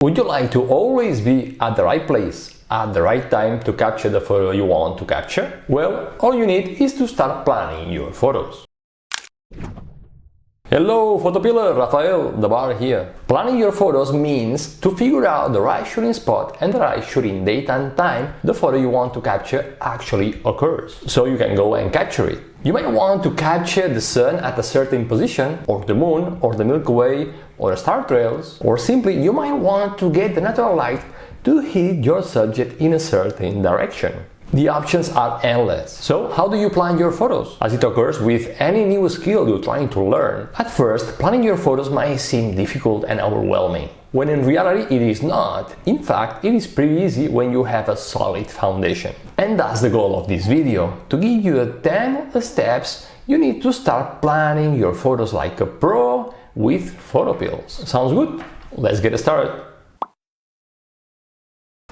Would you like to always be at the right place, at the right time to capture the photo you want to capture? Well, all you need is to start planning your photos. Hello, PhotoPills, Rafael, the bar here. Planning your photos means to figure out the right shooting spot and the right shooting date and time the photo you want to capture actually occurs, so you can go and capture it. You might want to capture the sun at a certain position, or the moon, or the Milky Way, or the star trails, or simply you might want to get the natural light to hit your subject in a certain direction. The options are endless. So how do you plan your photos? As it occurs with any new skill you're trying to learn, at first planning your photos might seem difficult and overwhelming, when in reality it is not. In fact, it is pretty easy when you have a solid foundation. And that's the goal of this video, to give you the 10 steps you need to start planning your photos like a pro with PhotoPills. Sounds good? Let's get started.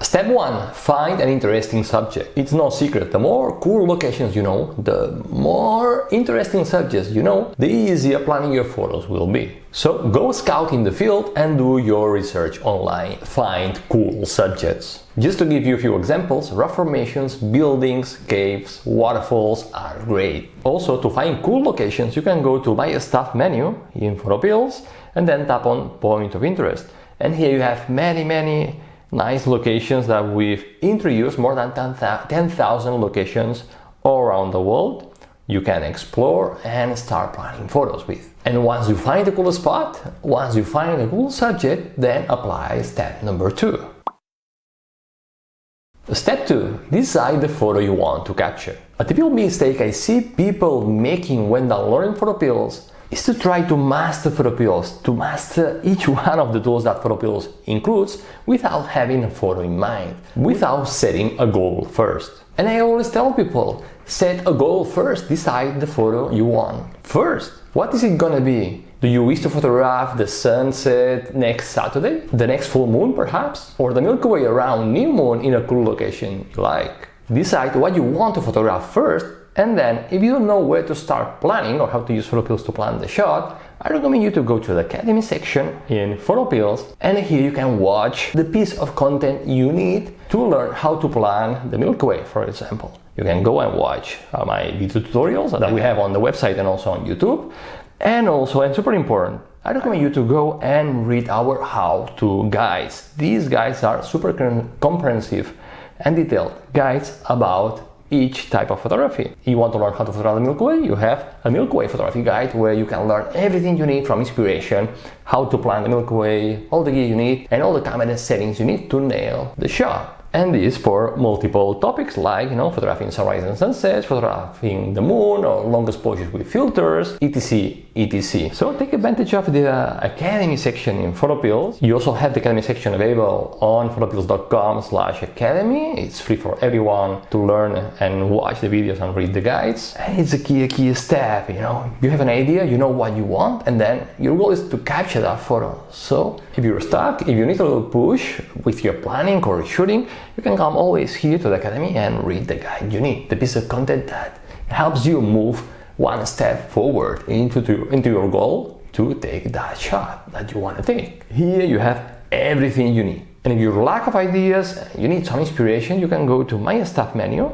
Step 1. Find an interesting subject. It's no secret, the more cool locations you know, the more interesting subjects you know, the easier planning your photos will be. So go scout in the field and do your research online. Find cool subjects. Just to give you a few examples, rock formations, buildings, caves, waterfalls are great. Also, to find cool locations, you can go to My Stuff menu in PhotoPills and then tap on Point of Interest. And here you have many nice locations that we've introduced, more than 10,000 locations all around the world you can explore and start planning photos with. And once you find a cool spot, once you find a cool subject, then apply step number 2. Step 2. Decide the photo you want to capture. A typical mistake I see people making when downloading PhotoPills is to try to master PhotoPills, to master each one of the tools that PhotoPills includes without having a photo in mind, without setting a goal first. And I always tell people, set a goal first, decide the photo you want first. What is it gonna be? Do you wish to photograph the sunset next Saturday? The next full moon perhaps? Or the Milky Way around new moon in a cool location you like? Decide what you want to photograph first. And then, if you don't know where to start planning or how to use PhotoPills to plan the shot, I recommend you to go to the Academy section in PhotoPills, and here you can watch the piece of content you need to learn how to plan the Milky Way, for example. You can go and watch my video tutorials that we have on the website and also on YouTube. And also, and super important, I recommend you to go and read our how-to guides. These guides are super comprehensive and detailed guides about each type of photography. You want to learn how to photograph the Milky Way? You have a Milky Way photography guide where you can learn everything you need from inspiration, how to plan the Milky Way, all the gear you need, and all the camera settings you need to nail the shot. And this for multiple topics like, photographing sunrise and sunsets, photographing the moon, or long exposures with filters, etc. So take advantage of the Academy section in PhotoPills. You also have the Academy section available on photopills.com/academy. It's free for everyone to learn and watch the videos and read the guides. And it's a key step, You have an idea, you know what you want, and then your goal is to capture that photo. So if you're stuck, if you need a little push with your planning or shooting, you can come always here to the Academy and read the guide you need, the piece of content that helps you move one step forward into your goal to take that shot that you want to take. Here you have everything you need. And if you're lack of ideas, you need some inspiration, you can go to My Stuff menu,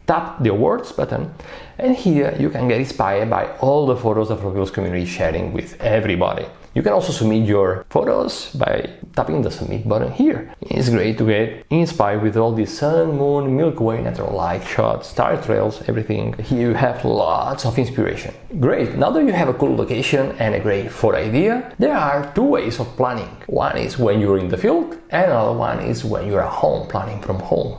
tap the awards button, and here you can get inspired by all the photos the PhotoPills community is sharing with everybody. You can also submit your photos by tapping the submit button here. It's great to get inspired with all these sun, moon, Milky Way, natural light shots, star trails, everything. Here you have lots of inspiration. Great, now that you have a cool location and a great photo idea, there are 2 ways of planning. One is when you're in the field, and another one is when you're at home, planning from home.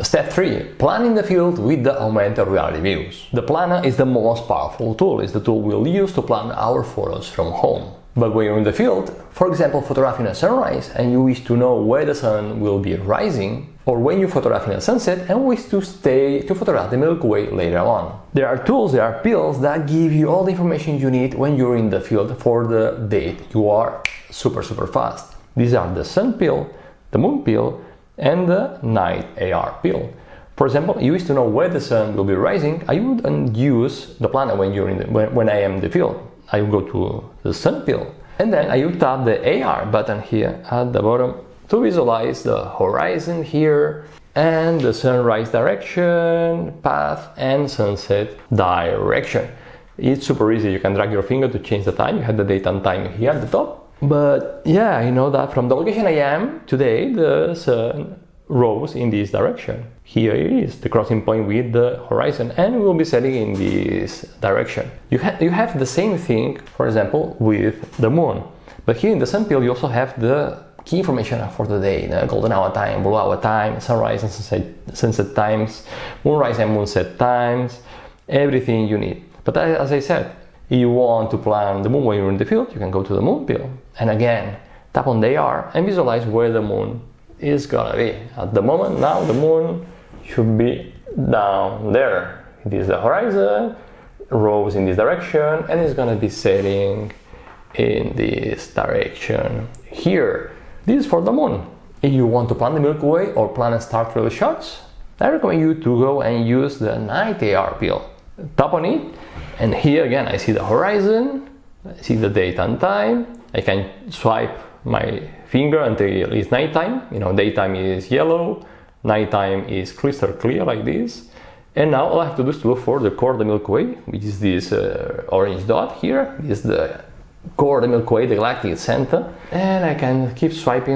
Step 3. Plan in the field with the Augmented Reality views. The planner is the most powerful tool. It's the tool we'll use to plan our photos from home. But when you're in the field, for example photographing a sunrise and you wish to know where the sun will be rising, or when you're photographing a sunset and wish to photograph the Milky Way later on. There are tools, there are pills that give you all the information you need when you're in the field for the date you are super fast. These are the sun pill, the moon pill, and the night AR pill. For example, you wish to know where the sun will be rising, I wouldn't use the planner when I am in the field. I will go to the sun pill And then I will tap the AR button here at the bottom to visualize the horizon here and the sunrise direction, path, and sunset direction. It's super easy. You can drag your finger to change the time. You have the date and time here at the top. But yeah, I know that from the location I am today, the sun rose in this direction. Here it is, the crossing point with the horizon, and we'll be setting in this direction. You have the same thing, for example, with the moon. But here in the sun pill, you also have the key information for the day, the golden hour time, blue hour time, sunrise and sunset times, moonrise and moonset times, everything you need. But as I said, if you want to plan the moon when you're in the field, you can go to the moon pill. And again, tap on the AR and visualize where the moon is gonna be. At the moment now, the moon should be down there. This is the horizon, rose in this direction, and it's gonna be setting in this direction here. This is for the moon. If you want to plan the Milky Way or plan star trail shots, I recommend you to go and use the night AR pill. Tap on it, and here again I see the horizon, I see the date and time. I can swipe my finger until it's nighttime. You know, daytime is yellow, nighttime is crystal clear like this. And now all I have to do is to look for the core of the Milky Way, which is this orange dot here. This is the core of the Milky Way, the galactic center. And I can keep swiping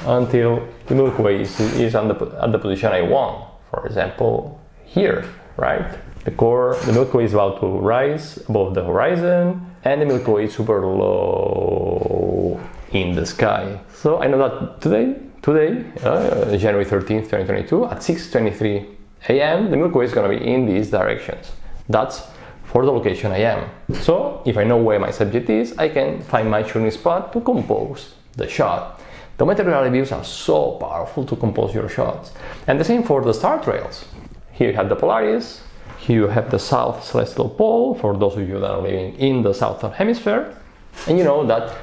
until the Milky Way is at the position I want. For example, here, right? The Milky Way is about to rise above the horizon, and the Milky Way is super low in the sky. So I know that today, January 13th, 2022, at 6:23 a.m., the Milky Way is going to be in these directions. That's for the location I am. So if I know where my subject is, I can find my shooting spot to compose the shot. The augmented reality views are so powerful to compose your shots. And the same for the star trails. Here you have the Polaris. Here you have the South Celestial Pole, for those of you that are living in the Southern Hemisphere. And you know that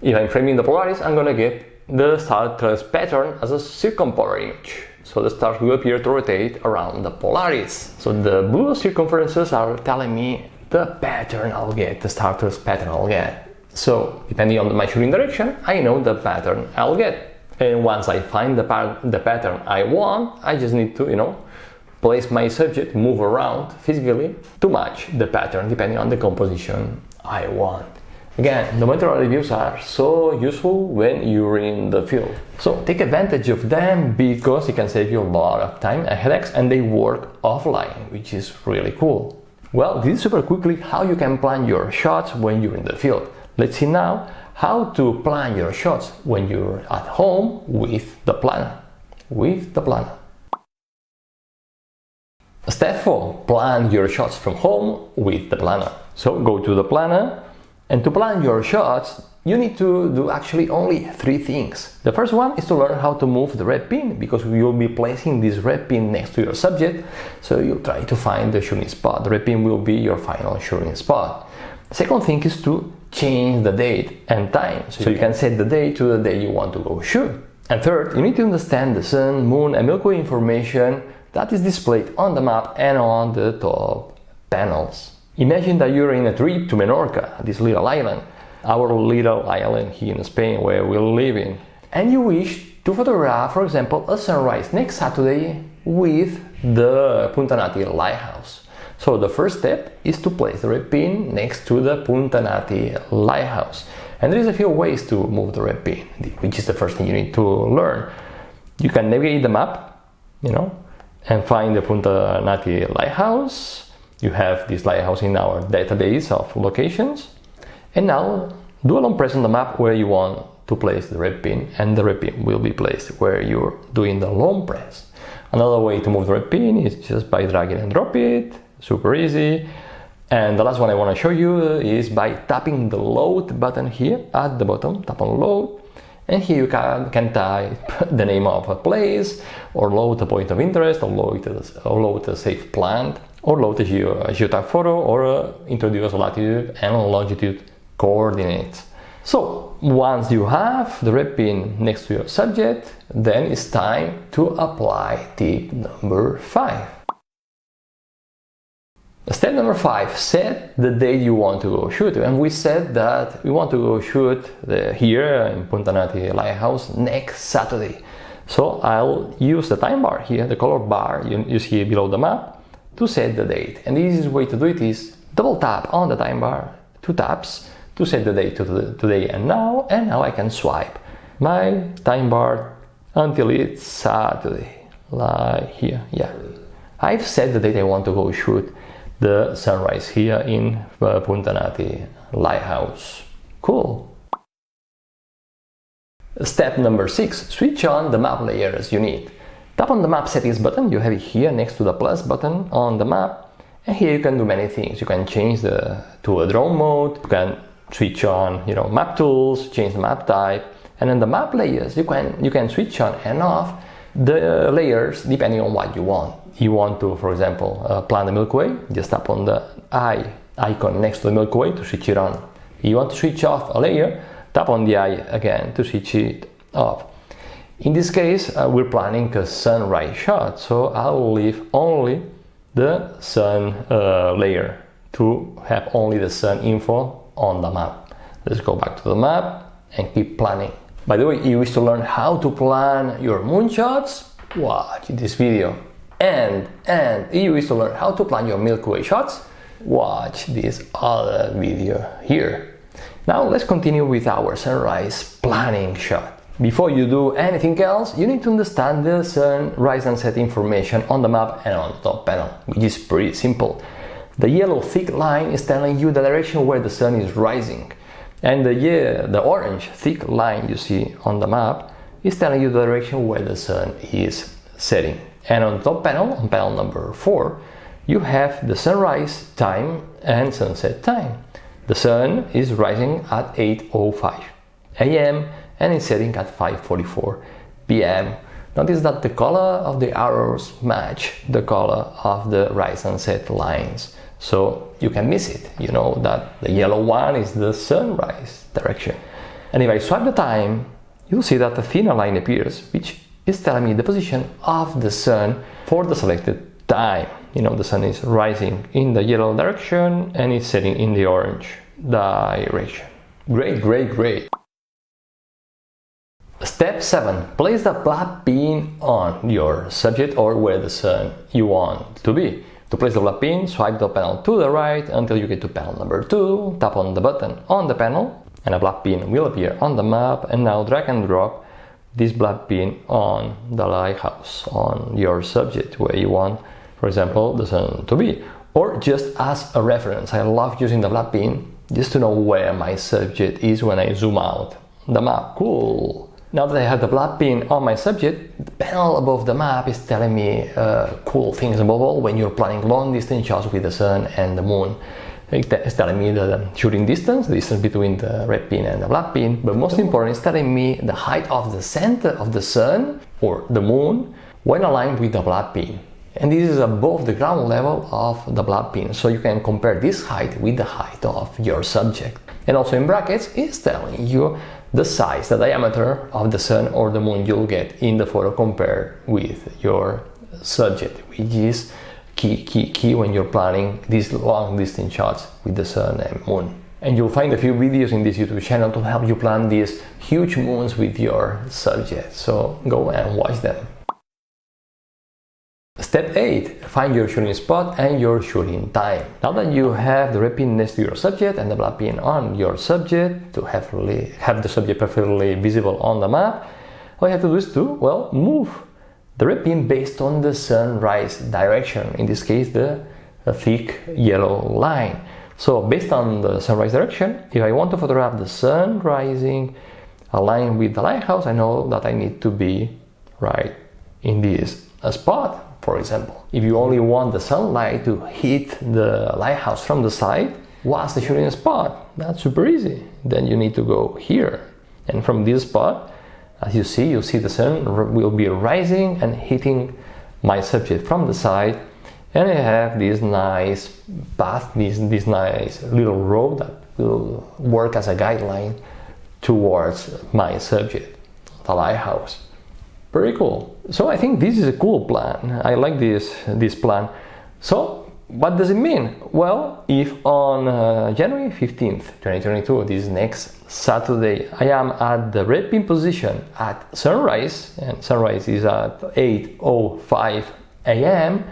if I'm framing the Polaris, I'm going to get the star trails pattern as a circumpolar image. So the stars will appear to rotate around the Polaris. So the blue circumferences are telling me the pattern I'll get, the star trails pattern I'll get. So depending on my shooting direction, I know the pattern I'll get. And once I find the pattern I want, I just need to, place my subject, move around physically to match the pattern depending on the composition I want. Again, the augmented reality views are so useful when you're in the field. So take advantage of them because it can save you a lot of time and headaches, and they work offline, which is really cool. Well, this is super quickly how you can plan your shots when you're in the field. Let's see now how to plan your shots when you're at home with the planner. Step 4. Plan your shots from home with the planner. So go to the planner, and to plan your shots, you need to do actually only 3 things. The first one is to learn how to move the red pin, because you'll be placing this red pin next to your subject, so you try to find the shooting spot. The red pin will be your final shooting spot. The second thing is to change the date and time, so you can set the date to the day you want to go shoot. And third, you need to understand the sun, moon, and Milky Way information that is displayed on the map and on the top panels. Imagine that you're in a trip to Menorca, this little island, our little island here in Spain where we live in, and you wish to photograph, for example, a sunrise next Saturday with the Punta Nati lighthouse. So the first step is to place the red pin next to the Punta Nati lighthouse. And there is a few ways to move the red pin, which is the first thing you need to learn. You can navigate the map, and find the Punta Nati lighthouse. You have this lighthouse in our database of locations. And now do a long press on the map where you want to place the red pin, and the red pin will be placed where you're doing the long press. Another way to move the red pin is just by dragging and drop it, super easy. And the last one I want to show you is by tapping the load button here at the bottom. Tap on load, and here you can type the name of a place, or load a point of interest, or load a safe plant, or load a geotag photo, or introduce latitude and longitude coordinates. So once you have the red pin next to your subject, then it's time to apply tip number 5. Step number 5, set the date you want to go shoot. And we said that we want to go shoot here in Punta Nati Lighthouse next Saturday. So I'll use the time bar here, the color bar you see below the map, to set the date. And the easiest way to do it is double tap on the time bar, 2 taps, to set the date to today and now I can swipe my time bar until it's Saturday, like here, yeah. I've set the date I want to go shoot the sunrise here in Punta Nati Lighthouse. Cool. Step number 6, switch on the map layers you need. Tap on the map settings button, you have it here next to the plus button on the map, and here you can do many things. You can change to a drone mode, you can switch on map tools, change the map type, and then the map layers you can switch on and off the layers depending on what you want. You want to, for example, plan the Milky Way, just tap on the eye icon next to the Milky Way to switch it on. You want to switch off a layer, tap on the eye again to switch it off. In this case, we're planning a sunrise shot, so I'll leave only the sun layer to have only the sun info on the map. Let's go back to the map and keep planning. By the way, you wish to learn how to plan your moonshots? Watch this video. And you wish to learn how to plan your Milky Way shots? Watch this other video here. Now let's continue with our sunrise planning shot. Before you do anything else, you need to understand the sunrise and set information on the map and on the top panel, which is pretty simple. The yellow thick line is telling you the direction where the sun is rising, and the orange thick line you see on the map is telling you the direction where the sun is setting. And on the top panel, on panel number 4, you have the sunrise time and sunset time. The sun is rising at 8:05 a.m. and is setting at 5:44 p.m. Notice that the color of the arrows match the color of the rise and set lines, so you can miss it. You know that the yellow one is the sunrise direction. And if I swipe the time, you'll see that a thinner line appears, which is telling me the position of the sun for the selected time. The sun is rising in the yellow direction and it's setting in the orange direction. Great. Step 7. Place the black pin on your subject or where the sun you want to be. To place the black pin, swipe the panel to the right until you get to panel number 2, tap on the button on the panel, and a black pin will appear on the map, and now drag and drop this black pin on the lighthouse, on your subject where you want, for example, the sun to be. Or just as a reference, I love using the black pin just to know where my subject is when I zoom out the map. Cool! Now that I have the black pin on my subject, the panel above the map is telling me cool things. Above all, when you're planning long distance shots with the sun and the moon, it's telling me the shooting distance, the distance between the red pin and the black pin, but most important, it's telling me the height of the center of the sun or the moon when aligned with the black pin. And this is above the ground level of the black pin, so you can compare this height with the height of your subject. And also in brackets, it's telling you the size, the diameter of the sun or the moon you'll get in the photo compared with your subject, which is key when you're planning these long distance shots with the sun and moon. And you'll find a few videos in this YouTube channel to help you plan these huge moons with your subject, so go and watch them. Step 8. Find your shooting spot and your shooting time. Now that you have the red pin next to your subject and the black pin on your subject to have the subject perfectly visible on the map, all you have to do is to, move the red pin based on the sunrise direction. In this case, the thick yellow line. So based on the sunrise direction, if I want to photograph the sun rising aligned with the lighthouse, I know that I need to be right in this spot. For example, if you only want the sunlight to hit the lighthouse from the side, what's the shooting spot? That's super easy. Then you need to go here. And from this spot, as you see the sun will be rising and hitting my subject from the side. And I have this nice path, this nice little road that will work as a guideline towards my subject, the lighthouse. Very cool. So I think this is a cool plan. I like this plan. So what does it mean? Well, if on January 15th, 2022, this next Saturday, I am at the red pin position at sunrise, and sunrise is at 8:05 a.m.,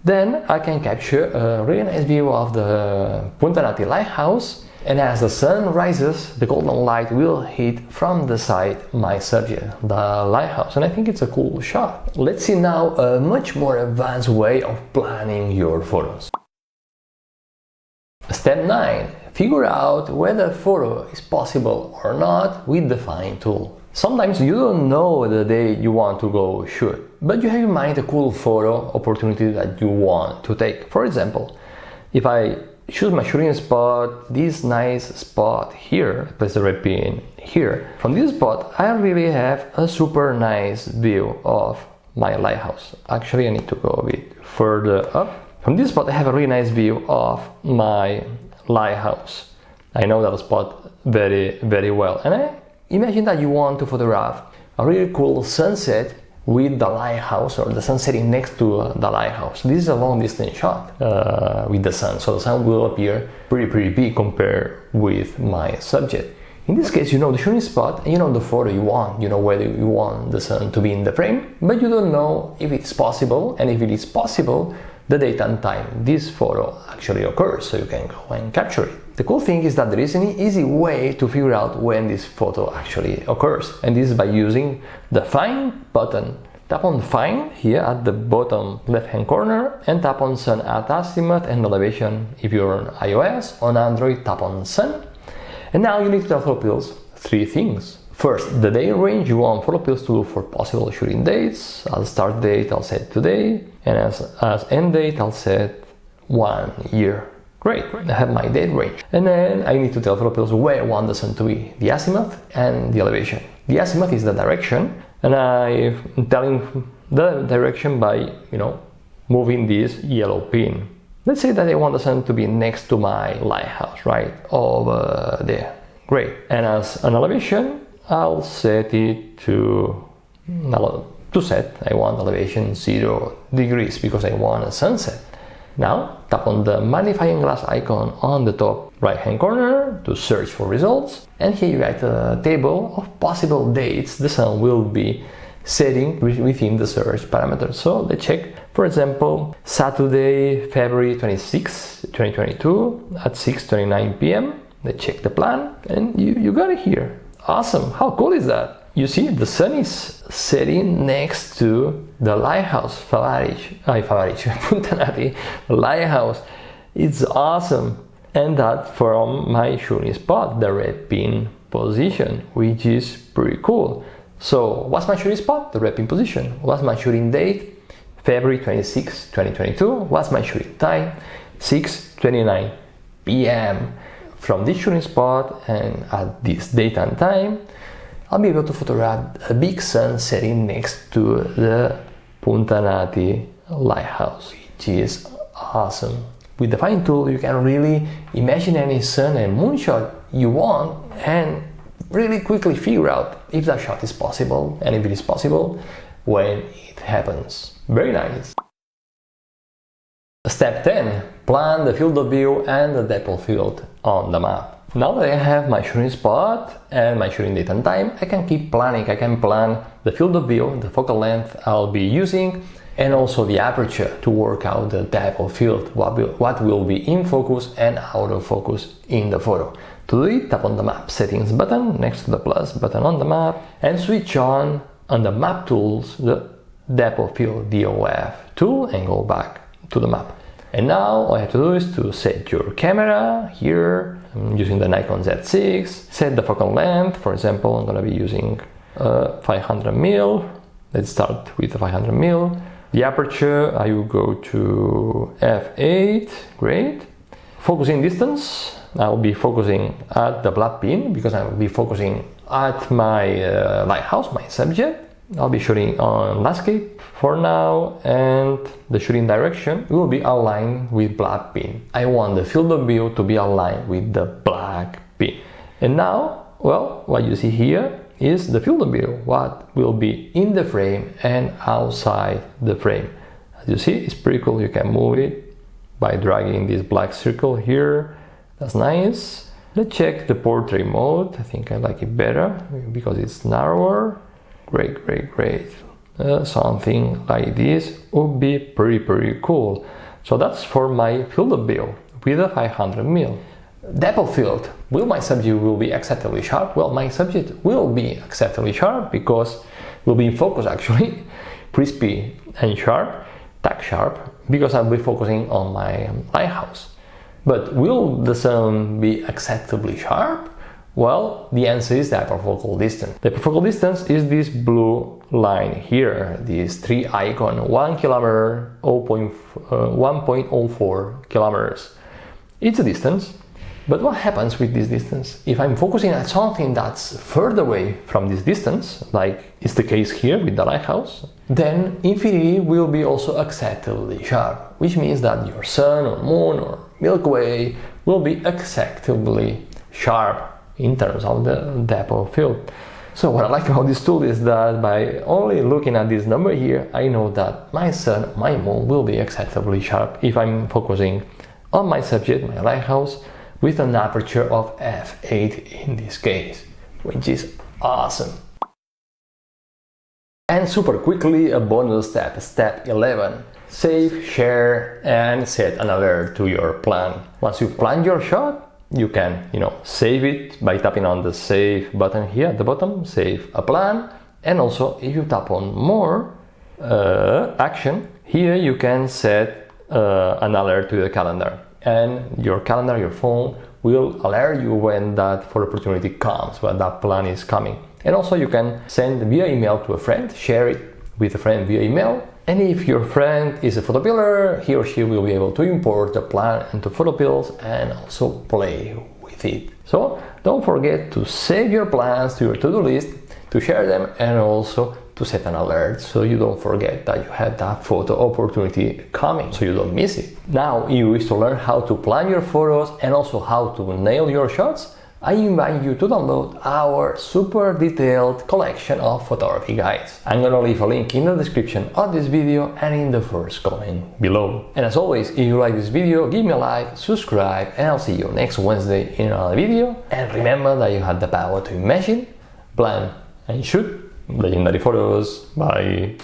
then I can capture a really nice view of the Punta Nati lighthouse, and as the sun rises, the golden light will hit from the side my subject, the lighthouse, and I think it's a cool shot. Let's see now a much more advanced way of planning your photos. Step 9. Figure out whether a photo is possible or not with the Find tool. Sometimes you don't know the day you want to go shoot, but you have in mind a cool photo opportunity that you want to take. For example, if I choose my shooting spot, this nice spot here, place the red pin here. From this spot, I really have a super nice view of my lighthouse. Actually, I need to go a bit further up. From this spot, I have a really nice view of my lighthouse. I know that spot very, very well. And I imagine that you want to photograph a really cool sunset with the lighthouse, or the sun setting next to the lighthouse. This is a long distance shot with the sun, so the sun will appear pretty big compared with my subject. In this case, you know the shooting spot and you know the photo you want, you know whether you want the sun to be in the frame, but you don't know if it's possible, and if it is possible, the date and time this photo actually occurs, so you can go and capture it. The cool thing is that there is an easy way to figure out when this photo actually occurs, and this is by using the Find button. Tap on Find here at the bottom left hand corner and tap on Sun at Azimuth and Elevation if you're on iOS. On Android, tap on Sun. And now you need to tell PhotoPills 3 things. First, the day range you want PhotoPills to look for possible shooting dates. As start date, I'll set today, and as end date, I'll set 1 year. Great, I have my date range. And then I need to tell PhotoPills where I want the sun to be, the azimuth and the elevation. The azimuth is the direction, and I'm telling the direction by, moving this yellow pin. Let's say that I want the sun to be next to my lighthouse, right over there. Great. And as an elevation, I'll set it to set. I want elevation 0 degrees because I want a sunset. Now, tap on the magnifying glass icon on the top right hand corner to search for results, and here you write a table of possible dates the sun will be setting within the search parameters. So let's check, for example, Saturday, February 26, 2022 at 6:29 p.m. Let's check the plan, and you got it here. Awesome, how cool is that? You see, the sun is setting next to the lighthouse, Punta Nati lighthouse. It's awesome. And that from my shooting spot, the red pin position, which is pretty cool. So what's my shooting spot? The red pin position. What's my shooting date? February 26, 2022. What's my shooting time? 6:29 p.m. From this shooting spot and at this date and time, I'll be able to photograph a big sun setting next to the Punta Nati lighthouse, which is awesome. With the Find tool, you can really imagine any sun and moon shot you want and really quickly figure out if that shot is possible, and if it is possible, when it happens. Very nice. Step 10. Plan the field of view and the depth of field on the map. Now that I have my shooting spot and my shooting date and time, I can keep planning. I can plan the field of view, the focal length I'll be using, and also the aperture to work out the depth of field, what will be in focus and out of focus in the photo. To do it, tap on the Map Settings button next to the plus button on the map and switch on the Map Tools, the Depth of Field DOF tool, and go back to the map. And now all I have to do is to set your camera here. I'm using the Nikon Z6. Set the focal length. For example, I'm going to be using 500mm. Let's start with the 500mm. The aperture, I will go to f8. Great. Focusing distance, I will be focusing at the black pin because I will be focusing at my lighthouse, my subject. I'll be shooting on landscape for now, and the shooting direction will be aligned with black pin. I want the field of view to be aligned with the black pin. And now, well, what you see here is the field of view, what will be in the frame and outside the frame. As you see, it's pretty cool. You can move it by dragging this black circle here. That's nice. Let's check the portrait mode. I think I like it better because it's narrower. Great, great, great. Something like this would be pretty cool. So that's for my field of view with a 500mm. Depth of field. Will my subject will be acceptably sharp? Well, my subject will be acceptably sharp because will be in focus actually, crispy and sharp, tack sharp, because I'll be focusing on my lighthouse. But will the sun be acceptably sharp? Well, the answer is the hyperfocal distance. The hyperfocal distance is this blue line here, this 3 icon, 1 kilometer, 1.04 kilometers. It's a distance, but what happens with this distance? If I'm focusing at something that's further away from this distance, like is the case here with the lighthouse, then infinity will be also acceptably sharp, which means that your sun or moon or Milky Way will be acceptably sharp in terms of the depth of field. So what I like about this tool is that by only looking at this number here, I know that my sun, my moon will be acceptably sharp if I'm focusing on my subject, my lighthouse, with an aperture of f8 in this case, which is awesome. And super quickly, a bonus step, step 11. Save, share, and set an alert to your plan. Once you've planned your shot, you can, save it by tapping on the save button here at the bottom, save a plan. And also, if you tap on more action, here you can set an alert to the calendar. And your calendar, your phone, will alert you when that photo opportunity comes, when that plan is coming. And also you can send via email to a friend, share it with a friend via email. And if your friend is a PhotoPiller, he or she will be able to import the plan into PhotoPills and also play with it. So don't forget to save your plans to your to-do list, to share them, and also to set an alert so you don't forget that you have that photo opportunity coming, so you don't miss it. Now, if you wish to learn how to plan your photos and also how to nail your shots, I invite you to download our super detailed collection of photography guides. I'm gonna leave a link in the description of this video and in the first comment below. And as always, if you like this video, give me a like, subscribe, and I'll see you next Wednesday in another video. And remember that you have the power to imagine, plan, and shoot legendary photos. Bye!